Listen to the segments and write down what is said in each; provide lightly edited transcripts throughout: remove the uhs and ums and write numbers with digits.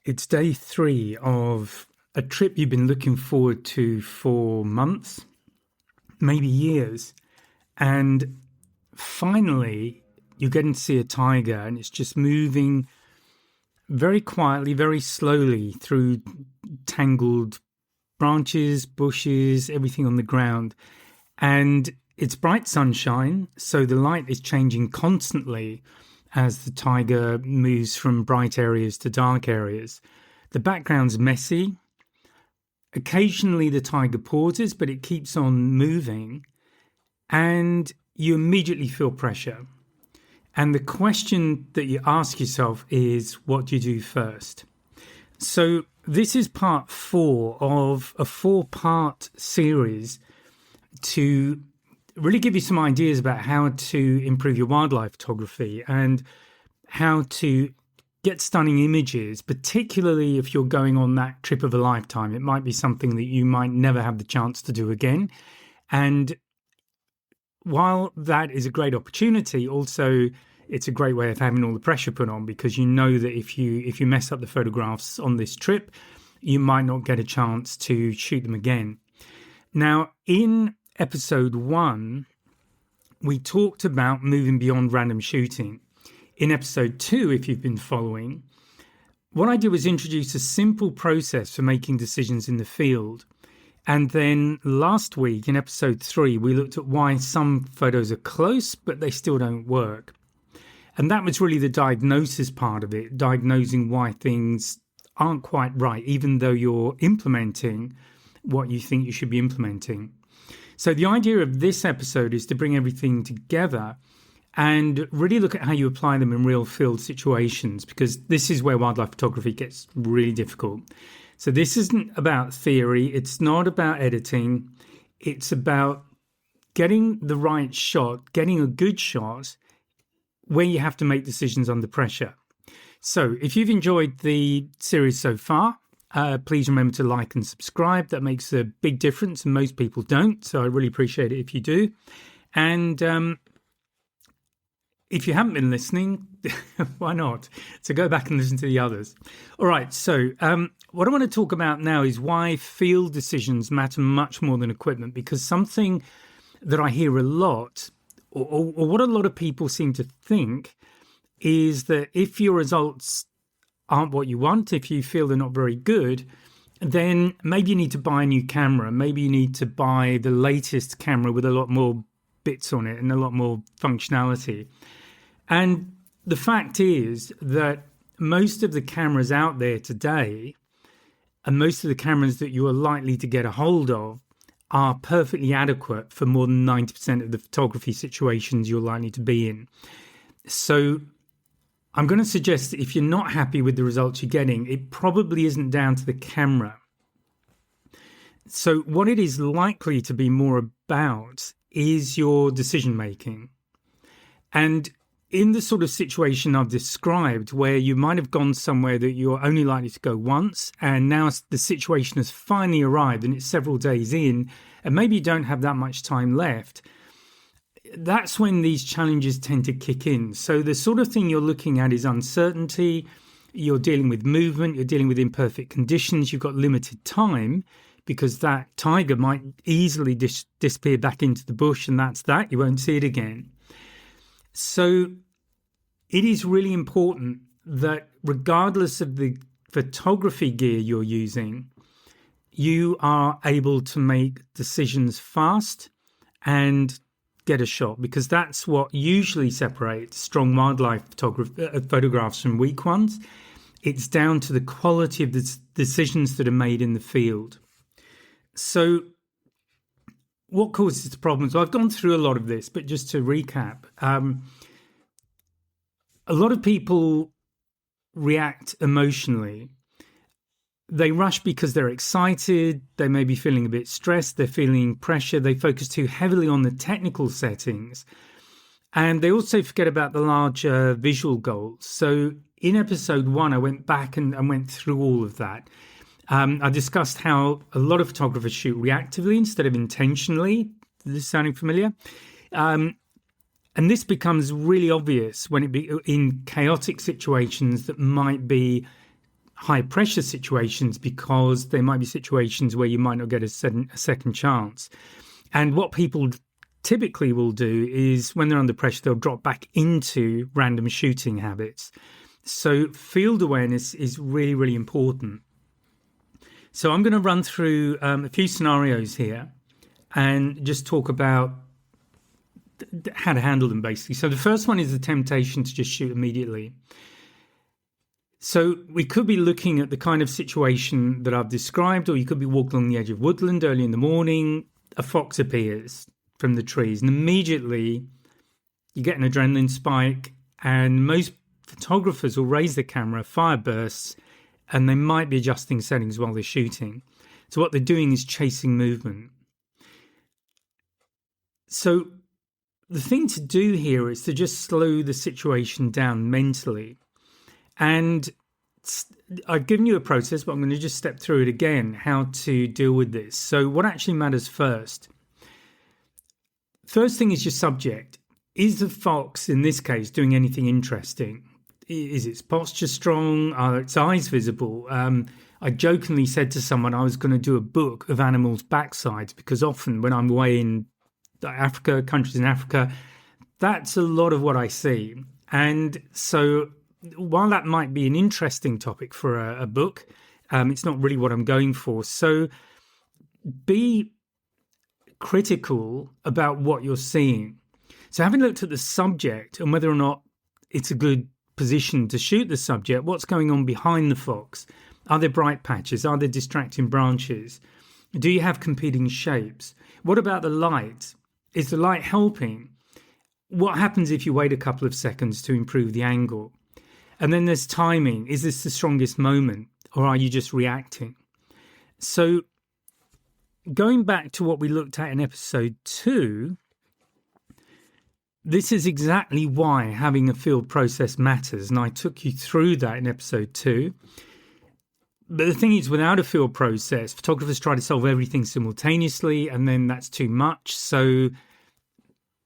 It's day 3 of a trip you've been looking forward to for months, maybe years. And finally, you're getting to see a tiger, and it's just moving very quietly, very slowly through tangled branches, bushes, everything on the ground. And it's bright sunshine, so the light is changing constantly as the tiger moves from bright areas to dark areas. The background's messy. Occasionally the tiger pauses, but it keeps on moving, and you immediately feel pressure. And the question that you ask yourself is, what do you do first? So this is part 4 of a 4-part series to really give you some ideas about how to improve your wildlife photography and how to get stunning images, particularly if you're going on that trip of a lifetime. It might be something that you might never have the chance to do again. And while that is a great opportunity, also it's a great way of having all the pressure put on, because you know that if you mess up the photographs on this trip, you might not get a chance to shoot them again. Now, in episode 1, we talked about moving beyond random shooting. In episode 2, if you've been following, what I did was introduce a simple process for making decisions in the field. And then last week, in episode 3, we looked at why some photos are close, but they still don't work. And that was really the diagnosis part of it, diagnosing why things aren't quite right, even though you're implementing what you think you should be implementing. So the idea of this episode is to bring everything together and really look at how you apply them in real field situations, because this is where wildlife photography gets really difficult. So this isn't about theory. It's not about editing. It's about getting the right shot, getting a good shot where you have to make decisions under pressure. So if you've enjoyed the series so far, please remember to like and subscribe. That makes a big difference, and most people don't. So I really appreciate it if you do. And if you haven't been listening, why not? So go back and listen to the others. All right. So what I want to talk about now is why field decisions matter much more than equipment, because something that I hear a lot, or what a lot of people seem to think, is that if your results aren't what you want, if you feel they're not very good, then maybe you need to buy a new camera. Maybe you need to buy the latest camera with a lot more bits on it and a lot more functionality. And the fact is that most of the cameras out there today, and most of the cameras that you are likely to get a hold of, are perfectly adequate for more than 90% of the photography situations you're likely to be in. So I'm going to suggest that if you're not happy with the results you're getting, it probably isn't down to the camera. So what it is likely to be more about is your decision making. And in the sort of situation I've described, where you might have gone somewhere that you're only likely to go once, and now the situation has finally arrived and it's several days in, and maybe you don't have that much time left, that's when these challenges tend to kick in. So the sort of thing you're looking at is uncertainty. You're dealing with movement. You're dealing with imperfect conditions. You've got limited time, because that tiger might easily disappear back into the bush, and that's that. You won't see it again. So it is really important that regardless of the photography gear you're using, you are able to make decisions fast and get a shot, because that's what usually separates strong wildlife photographs from weak ones. It's down to the quality of the decisions that are made in the field. So what causes the problems? Well, I've gone through a lot of this, but just to recap, a lot of people react emotionally. They rush because they're excited. They may be feeling a bit stressed. They're feeling pressure. They focus too heavily on the technical settings. And they also forget about the larger visual goals. So in episode 1, I went back and went through all of that. I discussed how a lot of photographers shoot reactively instead of intentionally. Is this sounding familiar? And this becomes really obvious when in chaotic situations that might be high pressure situations because there might be situations where you might not get a second chance. And what people typically will do is when they're under pressure, they'll drop back into random shooting habits. So field awareness is really, really important. So I'm going to run through a few scenarios here and just talk about how to handle them, basically. So the first one is the temptation to just shoot immediately. So we could be looking at the kind of situation that I've described, or you could be walking along the edge of woodland early in the morning, a fox appears from the trees, and immediately you get an adrenaline spike, and most photographers will raise the camera, fire bursts, and they might be adjusting settings while they're shooting. So what they're doing is chasing movement. So the thing to do here is to just slow the situation down mentally. And I've given you a process, but I'm going to just step through it again, how to deal with this. So what actually matters first? First thing is your subject. Is the fox, in this case, doing anything interesting? Is its posture strong? Are its eyes visible? I jokingly said to someone I was going to do a book of animals' backsides, because often when I'm away in Africa, countries in Africa, that's a lot of what I see. And so while that might be an interesting topic for a book, it's not really what I'm going for. So be critical about what you're seeing. So having looked at the subject and whether or not it's a good position to shoot the subject, what's going on behind the fox? Are there bright patches? Are there distracting branches? Do you have competing shapes? What about the light? Is the light helping? What happens if you wait a couple of seconds to improve the angle? And then there's timing. Is this the strongest moment, or are you just reacting? So going back to what we looked at in episode 2, this is exactly why having a field process matters. And I took you through that in episode 2. But the thing is, without a field process, photographers try to solve everything simultaneously, and then that's too much. So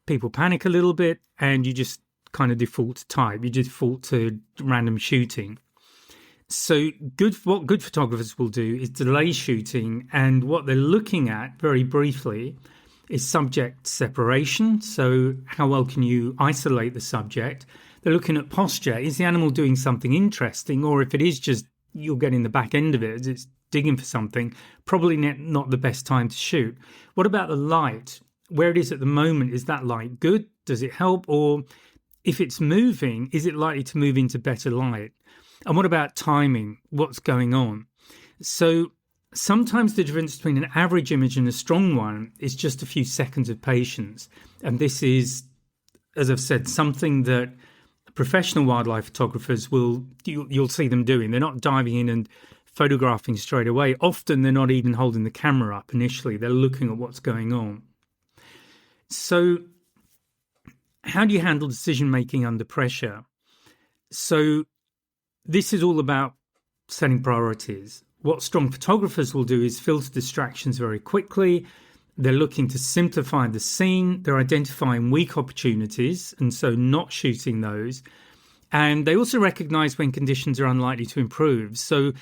people panic a little bit, and you just kind of default to type. You default to random shooting. So what good photographers will do is delay shooting, and what they're looking at, very briefly, is subject separation. So how well can you isolate the subject? They're looking at posture. Is the animal doing something interesting? Or if it is just you're getting the back end of it, as it's digging for something, probably not the best time to shoot. What about the light? Where it is at the moment, is that light good? Does it help? Or if it's moving, is it likely to move into better light? And what about timing? What's going on? So sometimes the difference between an average image and a strong one is just a few seconds of patience. And this is, as I've said, something that professional wildlife photographers you'll see them doing. They're not diving in and photographing straight away. Often they're not even holding the camera up initially. They're looking at what's going on. So how do you handle decision making under pressure? So this is all about setting priorities. What strong photographers will do is filter distractions very quickly. They're looking to simplify the scene. They're identifying weak opportunities and so not shooting those. And they also recognize when conditions are unlikely to improve. So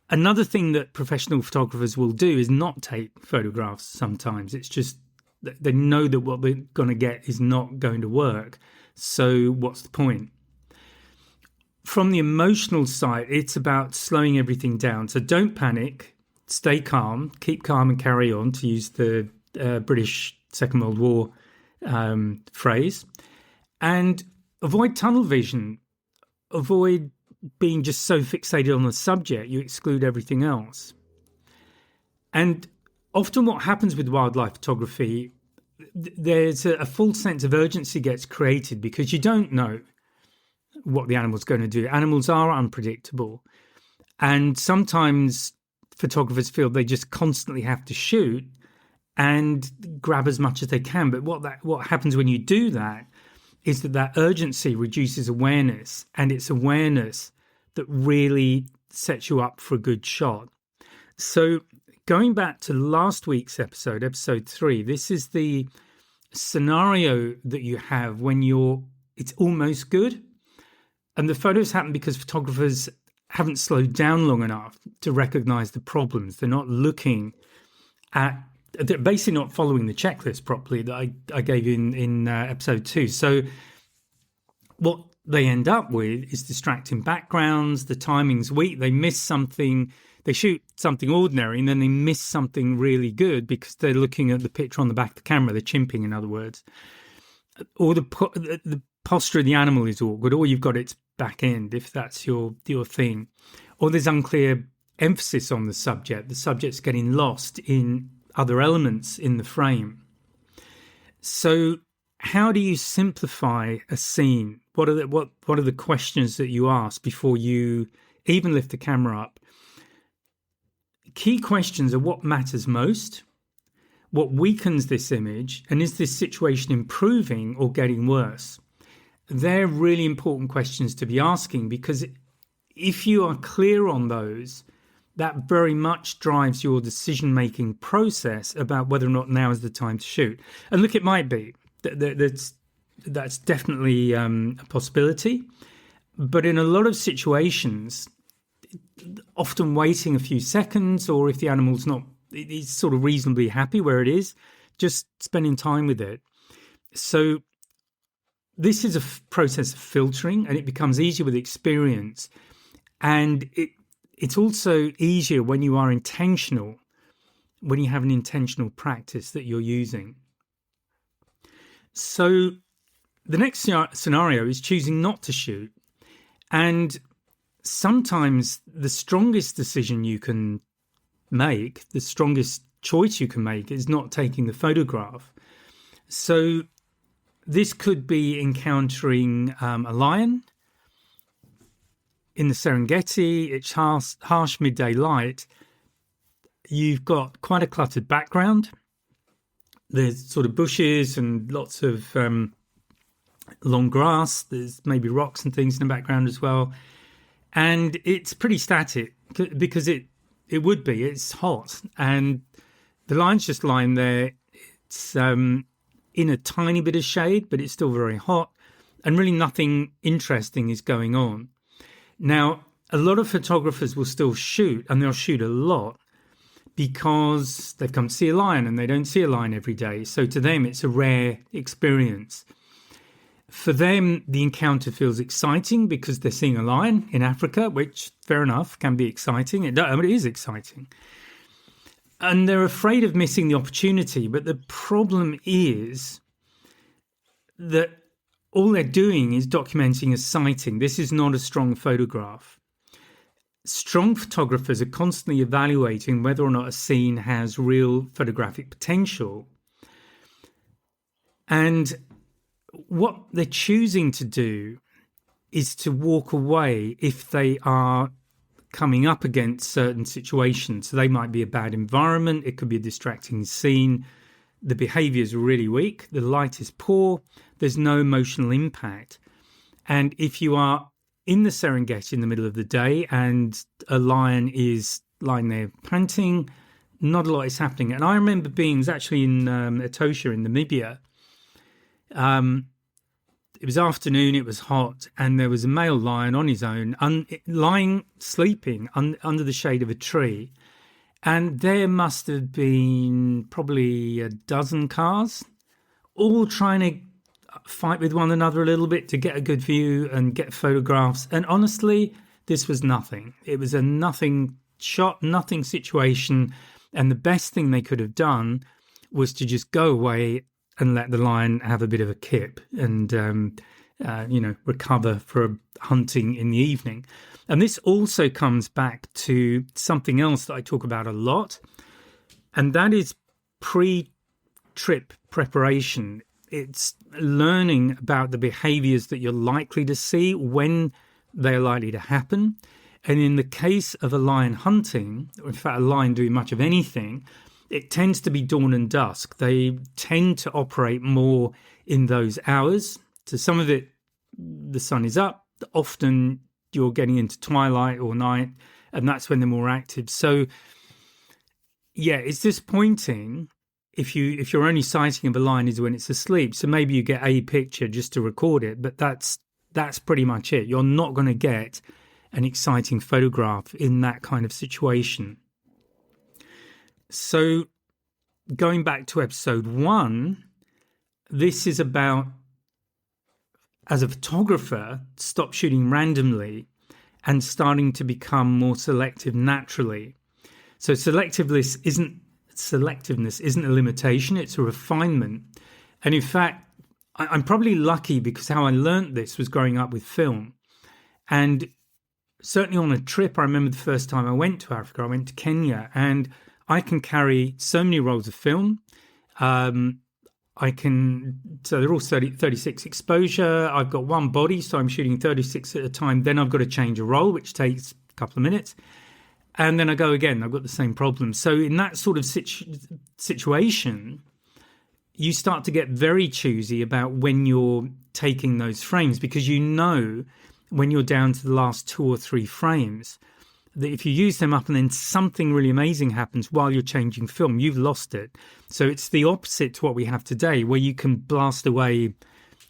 another thing that professional photographers will do is not take photographs sometimes. It's just they know that what they're going to get is not going to work. So what's the point? From the emotional side, it's about slowing everything down. So don't panic, stay calm, keep calm and carry on, to use the British Second World War phrase. And avoid tunnel vision. Avoid being just so fixated on the subject, you exclude everything else. And often what happens with wildlife photography, there's a full sense of urgency gets created because you don't know what the animal's going to do. Animals are unpredictable. And sometimes photographers feel they just constantly have to shoot and grab as much as they can. But what happens when you do that is that urgency reduces awareness, and it's awareness that really sets you up for a good shot. So going back to last week's episode 3, this is the scenario that you have when it's almost good. And the photos happen because photographers haven't slowed down long enough to recognize the problems. They're not looking at, they're basically not following the checklist properly that I gave you in episode 2. So what they end up with is distracting backgrounds, the timing's weak, they miss something, they shoot something ordinary and then they miss something really good because they're looking at the picture on the back of the camera, they're chimping, in other words. Or the posture of the animal is awkward, or you've got its back end, if that's your thing. Or there's unclear emphasis on the subject's getting lost in other elements in the frame. So how do you simplify a scene? What are the questions that you ask before you even lift the camera up? Key questions are: what matters most? What weakens this image? And is this situation improving or getting worse? They're really important questions to be asking, because if you are clear on those, that very much drives your decision-making process about whether or not now is the time to shoot. And look, it might be. That's definitely a possibility. But in a lot of situations, often waiting a few seconds, or if the animal's not, it's sort of reasonably happy where it is, just spending time with it. So this is a process of filtering, and it becomes easier with experience. And it's also easier when you are intentional, when you have an intentional practice that you're using. So the next scenario is choosing not to shoot. And sometimes the strongest decision you can make, the strongest choice you can make, is not taking the photograph. So this could be encountering a lion in the Serengeti. It's harsh midday light. You've got quite a cluttered background. There's sort of bushes and lots of long grass. There's maybe rocks and things in the background as well. And it's pretty static because it would be. It's hot. And the lion's just lying there. It's in a tiny bit of shade, but it's still very hot. And really nothing interesting is going on. Now, a lot of photographers will still shoot, and they'll shoot a lot, because they've come to see a lion and they don't see a lion every day. So to them, it's a rare experience. For them, the encounter feels exciting because they're seeing a lion in Africa, which, fair enough, can be exciting. It is exciting. And they're afraid of missing the opportunity. But the problem is that all they're doing is documenting a sighting. This is not a strong photograph. Strong photographers are constantly evaluating whether or not a scene has real photographic potential. And what they're choosing to do is to walk away if they are coming up against certain situations. So they might be a bad environment. It could be a distracting scene. The behavior is really weak. The light is poor. There's no emotional impact. And if you are in the Serengeti in the middle of the day and a lion is lying there panting, not a lot is happening. And I remember being actually in Etosha in Namibia. It was afternoon, it was hot, and there was a male lion on his own, sleeping under the shade of a tree. And there must have been probably a dozen cars, all trying to fight with one another a little bit to get a good view and get photographs. And honestly, this was nothing. It was a nothing shot, nothing situation. And the best thing they could have done was to just go away and let the lion have a bit of a kip and, recover for hunting in the evening. And this also comes back to something else that I talk about a lot, and that is pre-trip preparation. It's learning about the behaviors that you're likely to see, when they're likely to happen. And in the case of a lion hunting, or in fact a lion doing much of anything, it tends to be dawn and dusk. They tend to operate more in those hours. So some of it, the sun is up. Often you're getting into twilight or night, and that's when they're more active. So yeah, it's disappointing if you're only sighting of a lion is when it's asleep. So maybe you get a picture just to record it, but that's pretty much it. You're not going to get an exciting photograph in that kind of situation. So going back to episode 1, this is about, as a photographer, stop shooting randomly and starting to become more selective naturally. So selectiveness isn't a limitation, it's a refinement. And in fact, I'm probably lucky because how I learned this was growing up with film. And certainly on a trip, I remember the first time I went to Africa, I went to Kenya, and I can carry so many rolls of film. So they're all 36 exposure. I've got one body, so I'm shooting 36 at a time. Then I've got to change a roll, which takes a couple of minutes. And then I go again. I've got the same problem. So in that sort of situation, you start to get very choosy about when you're taking those frames, because you know when you're down to the last 2 or 3 frames that if you use them up and then something really amazing happens while you're changing film, you've lost it. So it's the opposite to what we have today, where you can blast away.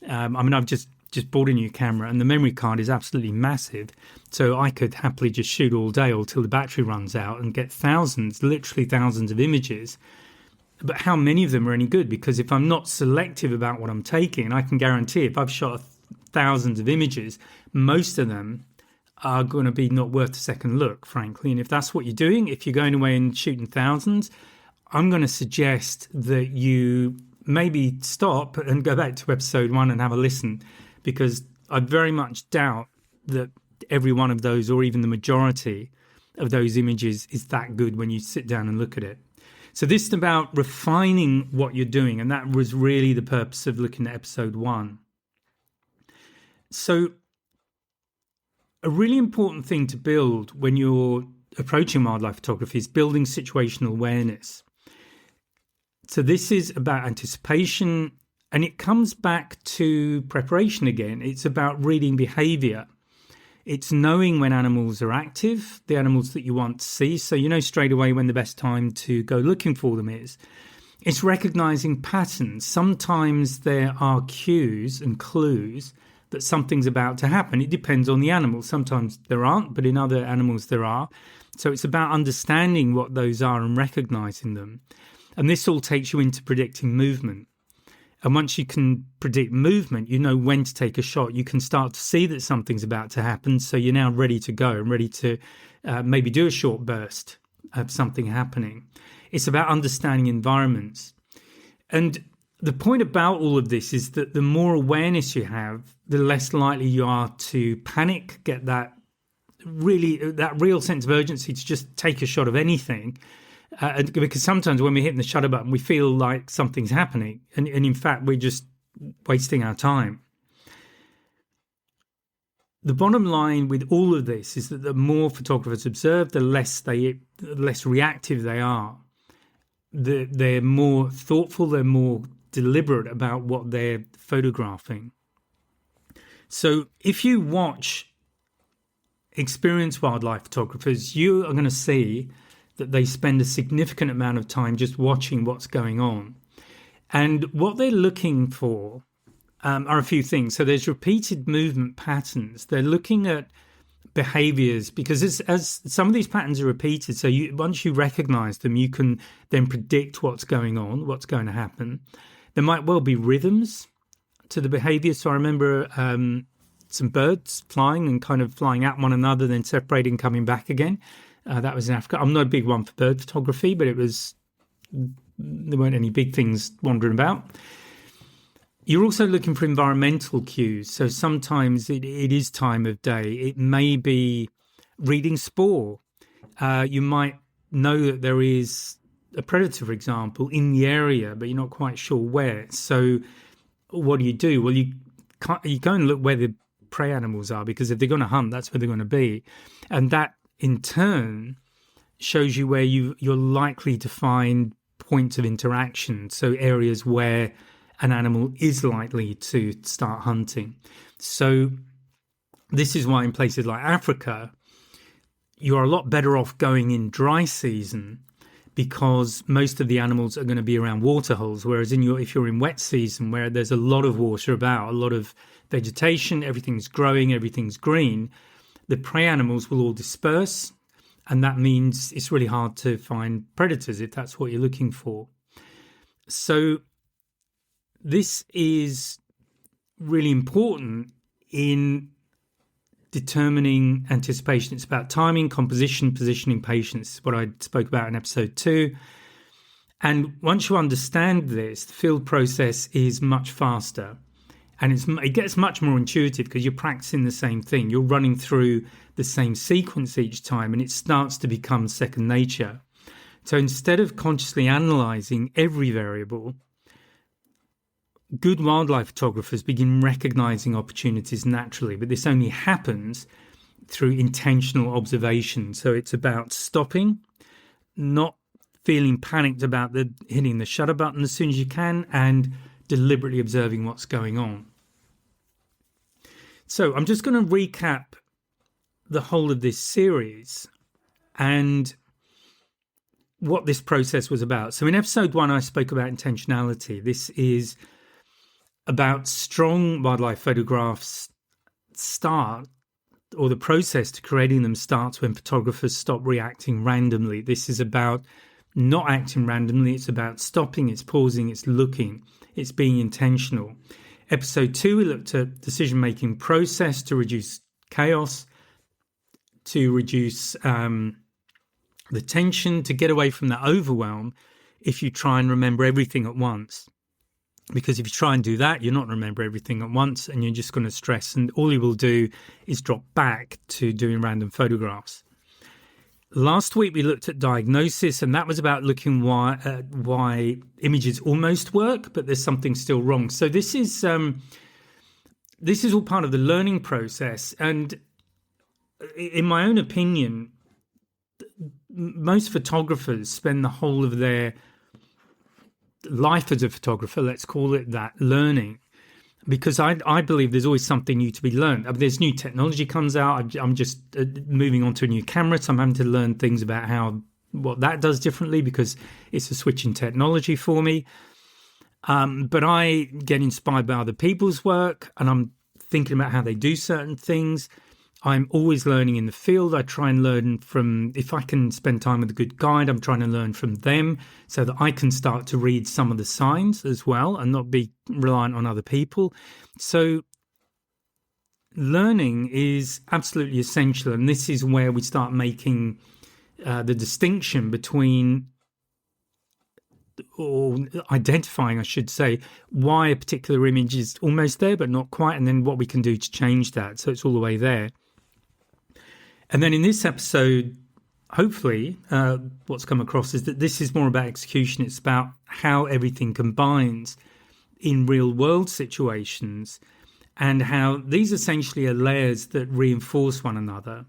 I've just bought a new camera and the memory card is absolutely massive. So I could happily just shoot all day or till the battery runs out and get literally thousands of images. But how many of them are any good? Because if I'm not selective about what I'm taking, I can guarantee if I've shot thousands of images, most of them are going to be not worth a second look, frankly. And if that's what you're doing, if you're going away and shooting thousands, I'm going to suggest that you maybe stop and go back to episode 1 and have a listen, because I very much doubt that every one of those, or even the majority of those images, is that good when you sit down and look at it. So this is about refining what you're doing, and that was really the purpose of looking at episode 1. So a really important thing to build when you're approaching wildlife photography is building situational awareness. So this is about anticipation, and it comes back to preparation again. It's about reading behavior. It's knowing when animals are active, the animals that you want to see, so you know straight away when the best time to go looking for them is. It's recognizing patterns. Sometimes there are cues and clues that something's about to happen. It depends on the animal. Sometimes there aren't, but in other animals there are. So it's about understanding what those are and recognizing them. And this all takes you into predicting movement. And once you can predict movement, you know when to take a shot. You can start to see that something's about to happen. So you're now ready to go and ready to maybe do a short burst of something happening. It's about understanding environments. And the point about all of this is that the more awareness you have, the less likely you are to panic, get that real sense of urgency to just take a shot of anything. Because sometimes when we're hitting the shutter button, we feel like something's happening. And in fact, we're just wasting our time. The bottom line with all of this is that the more photographers observe, the less reactive they are. They're more thoughtful, they're more deliberate about what they're photographing. So if you watch experienced wildlife photographers, you are going to see that they spend a significant amount of time just watching what's going on. And what they're looking for are a few things. So there's repeated movement patterns. They're looking at behaviors, because as some of these patterns are repeated, so once you recognize them, you can then predict what's going on, what's going to happen. There might well be rhythms to the behavior. So I remember some birds flying and kind of flying at one another, then separating, coming back again. That was in Africa. I'm not a big one for bird photography, but there weren't any big things wandering about. You're also looking for environmental cues. So sometimes it is time of day. It may be reading spoor. You might know that there is a predator, for example, in the area, but you're not quite sure where. So what do? Well, you go and look where the prey animals are, because if they're going to hunt, that's where they're going to be. And that in turn shows you where you're likely to find points of interaction, so areas where an animal is likely to start hunting. So this is why in places like Africa, you're a lot better off going in dry season, because most of the animals are going to be around waterholes, whereas if you're in wet season, where there's a lot of water about, a lot of vegetation, everything's growing, everything's green, the prey animals will all disperse, and that means it's really hard to find predators if that's what you're looking for. So this is really important in determining anticipation. It's about timing, composition, positioning, patience, what I spoke about in episode 2. And once you understand this, the field process is much faster, and it gets much more intuitive because you're practicing the same thing. You're running through the same sequence each time, and it starts to become second nature. So instead of consciously analyzing every variable, good wildlife photographers begin recognizing opportunities naturally, but this only happens through intentional observation. So it's about stopping, not feeling panicked about hitting the shutter button as soon as you can, and deliberately observing what's going on. So I'm just going to recap the whole of this series and what this process was about. So in episode 1, I spoke about intentionality. This is about strong wildlife photographs the process to creating them starts when photographers stop reacting randomly. This is about not acting randomly. It's about stopping, it's pausing, it's looking, it's being intentional. Episode 2, we looked at decision-making process to reduce chaos, to reduce the tension, to get away from that overwhelm if you try and remember everything at once. Because if you try and do that, you're not going to remember everything at once, and you're just going to stress, and all you will do is drop back to doing random photographs. Last week, we looked at diagnosis, and that was about looking why images almost work, but there's something still wrong. So this is all part of the learning process. And in my own opinion, most photographers spend the whole of their life as a photographer, let's call it that, learning. Because I believe there's always something new to be learned. I mean, there's new technology comes out. I'm just moving on to a new camera, so I'm having to learn things about what that does differently because it's a switch in technology for me. But I get inspired by other people's work, and I'm thinking about how they do certain things. I'm always learning in the field. I try and learn from, if I can spend time with a good guide, I'm trying to learn from them so that I can start to read some of the signs as well and not be reliant on other people. So learning is absolutely essential. And this is where we start making the distinction between, or identifying, I should say, why a particular image is almost there but not quite, and then what we can do to change that. So it's all the way there. And then in this episode, hopefully, what's come across is that this is more about execution. It's about how everything combines in real world situations and how these essentially are layers that reinforce one another.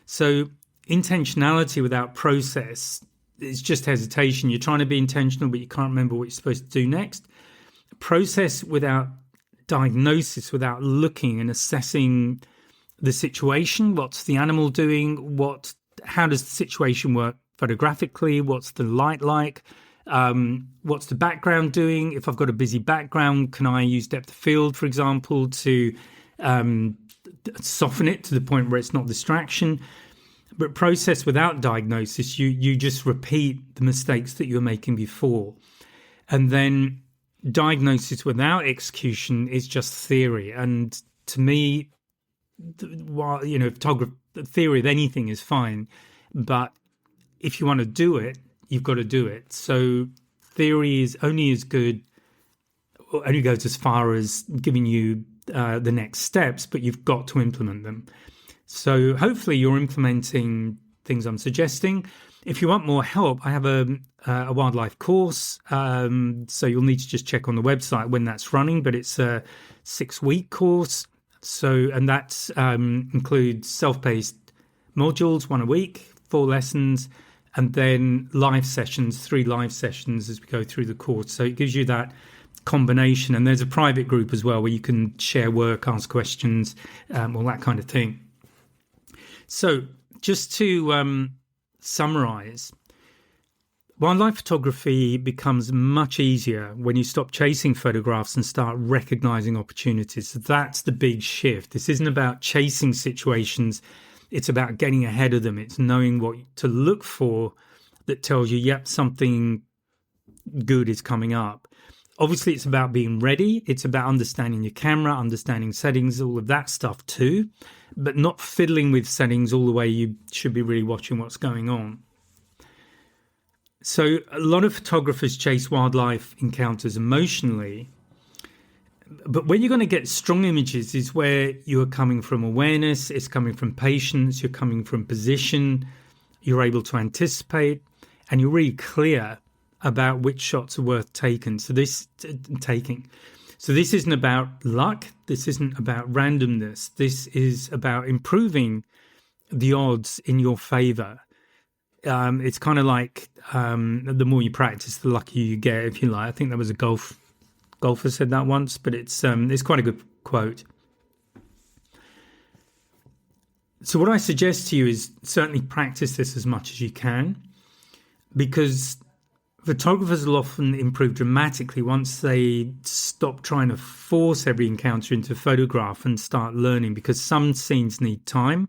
So intentionality without process is just hesitation. You're trying to be intentional, but you can't remember what you're supposed to do next. Process without diagnosis, without looking and assessing the situation. What's the animal doing? How does the situation work photographically? What's the light like? What's the background doing? If I've got a busy background, can I use depth of field, for example, to soften it to the point where it's not distraction? But process without diagnosis, you just repeat the mistakes that you were making before. And then diagnosis without execution is just theory. And to me, while theory of anything is fine, but if you want to do it, you've got to do it. So theory is only as good, or only goes as far as giving you the next steps, but you've got to implement them. So hopefully you're implementing things I'm suggesting. If you want more help, I have a wildlife course. So you'll need to just check on the website when that's running, but it's a 6-week course. And that includes self-paced modules, 1 a week, 4 lessons, and then live sessions, 3 live sessions as we go through the course. So it gives you that combination. And there's a private group as well where you can share work, ask questions, all that kind of thing. So just to summarize, wildlife photography becomes much easier when you stop chasing photographs and start recognizing opportunities. So that's the big shift. This isn't about chasing situations. It's about getting ahead of them. It's knowing what to look for that tells you, yep, something good is coming up. Obviously, it's about being ready. It's about understanding your camera, understanding settings, all of that stuff too, but not fiddling with settings all the way. You should be really watching what's going on. So a lot of photographers chase wildlife encounters emotionally, but where you're going to get strong images is where you're coming from awareness, it's coming from patience, you're coming from position, you're able to anticipate, and you're really clear about which shots are worth taking. So this isn't about luck. This isn't about randomness. This is about improving the odds in your favor. It's kind of like the more you practice, the luckier you get, if you like. I think that was a golfer said that once, but it's quite a good quote. So what I suggest to you is certainly practice this as much as you can, because photographers will often improve dramatically once they stop trying to force every encounter into a photograph and start learning, because some scenes need time,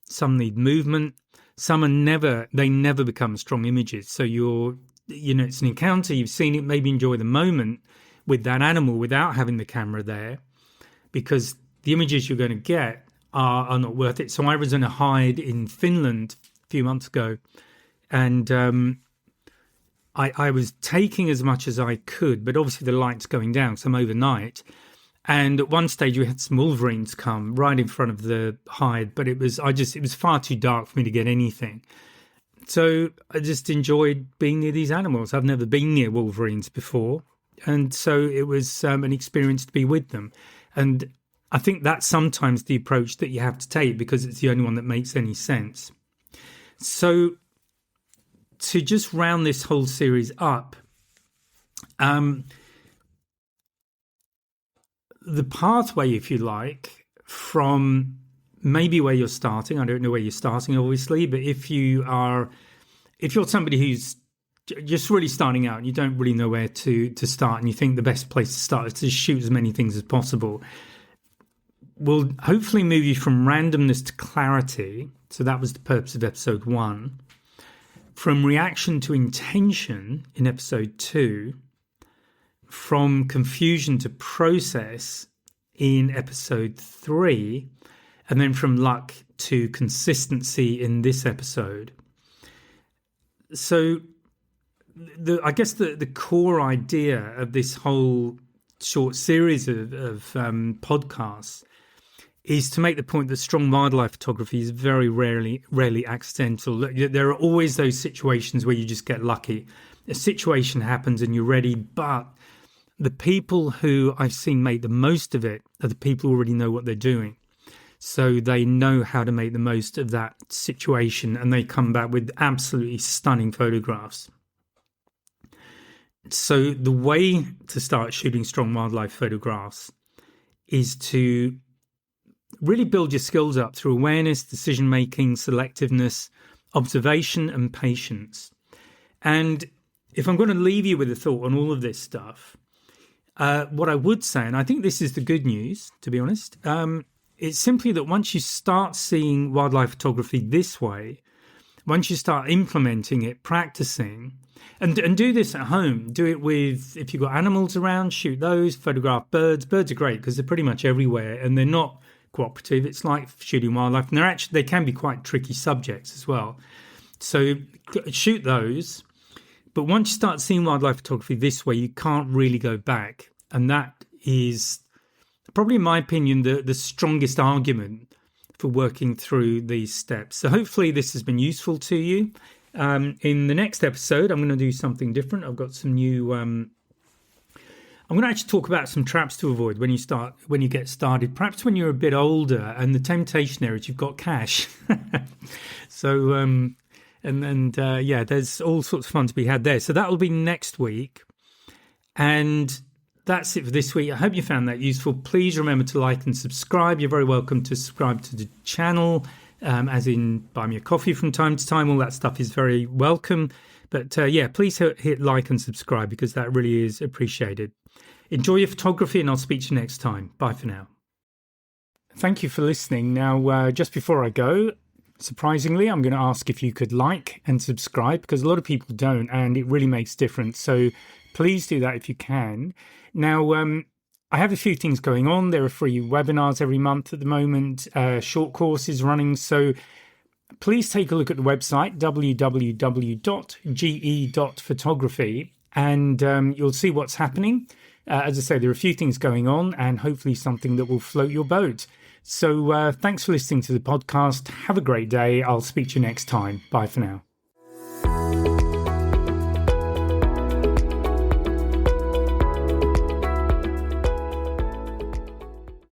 some need movement, some never become strong images. So it's an encounter, you've seen it, maybe enjoy the moment with that animal without having the camera there, because the images you're going to get are not worth it. So I was in a hide in Finland a few months ago, and I was taking as much as I could, but obviously the light's going down, so I'm overnight. And at one stage we had some wolverines come right in front of the hide, but it was far too dark for me to get anything. So I just enjoyed being near these animals. I've never been near wolverines before. And so it was an experience to be with them. And I think that's sometimes the approach that you have to take, because it's the only one that makes any sense. So to just round this whole series up, the pathway, if you like, from maybe where you're starting, I don't know where you're starting, obviously, but if you're somebody who's just really starting out and you don't really know where to start, and you think the best place to start is to shoot as many things as possible, will hopefully move you from randomness to clarity. So that was the purpose of episode 1. From reaction to intention in episode 2, from confusion to process in episode 3, and then from luck to consistency in this episode. So I guess the core idea of this whole short series of podcasts is to make the point that strong wildlife photography is very rarely accidental. There are always those situations where you just get lucky. A situation happens and you're ready, but the people who I've seen make the most of it are the people who already know what they're doing. So they know how to make the most of that situation, and they come back with absolutely stunning photographs. So the way to start shooting strong wildlife photographs is to really build your skills up through awareness, decision-making, selectiveness, observation, and patience. And if I'm going to leave you with a thought on all of this stuff, what I would say, and I think this is the good news, to be honest, it's simply that once you start seeing wildlife photography this way, once you start implementing it, practicing, and do this at home, do it with, if you've got animals around, shoot those, photograph birds. Birds are great because they're pretty much everywhere and they're not cooperative. It's like shooting wildlife, and they can be quite tricky subjects as well. So shoot those. But once you start seeing wildlife photography this way, you can't really go back. And that is probably, in my opinion, the strongest argument for working through these steps. So hopefully this has been useful to you. In the next episode, I'm going to do something different. I've got some new... I'm going to actually talk about some traps to avoid when you get started. Perhaps when you're a bit older, and the temptation there is you've got cash. So... there's all sorts of fun to be had there. So that will be next week. And that's it for this week. I hope you found that useful. Please remember to like and subscribe. You're very welcome to subscribe to the channel, as in buy me a coffee from time to time. All that stuff is very welcome. But please hit like and subscribe, because that really is appreciated. Enjoy your photography, and I'll speak to you next time. Bye for now. Thank you for listening. Now, just before I go, surprisingly, I'm going to ask if you could like and subscribe, because a lot of people don't, and it really makes a difference. So please do that if you can. Now, I have a few things going on. There are free webinars every month at the moment, short courses running. So please take a look at the website, www.ge.photography, and you'll see what's happening. As I say, there are a few things going on, and hopefully something that will float your boat. So thanks for listening to the podcast. Have a great day. I'll speak to you next time. Bye for now.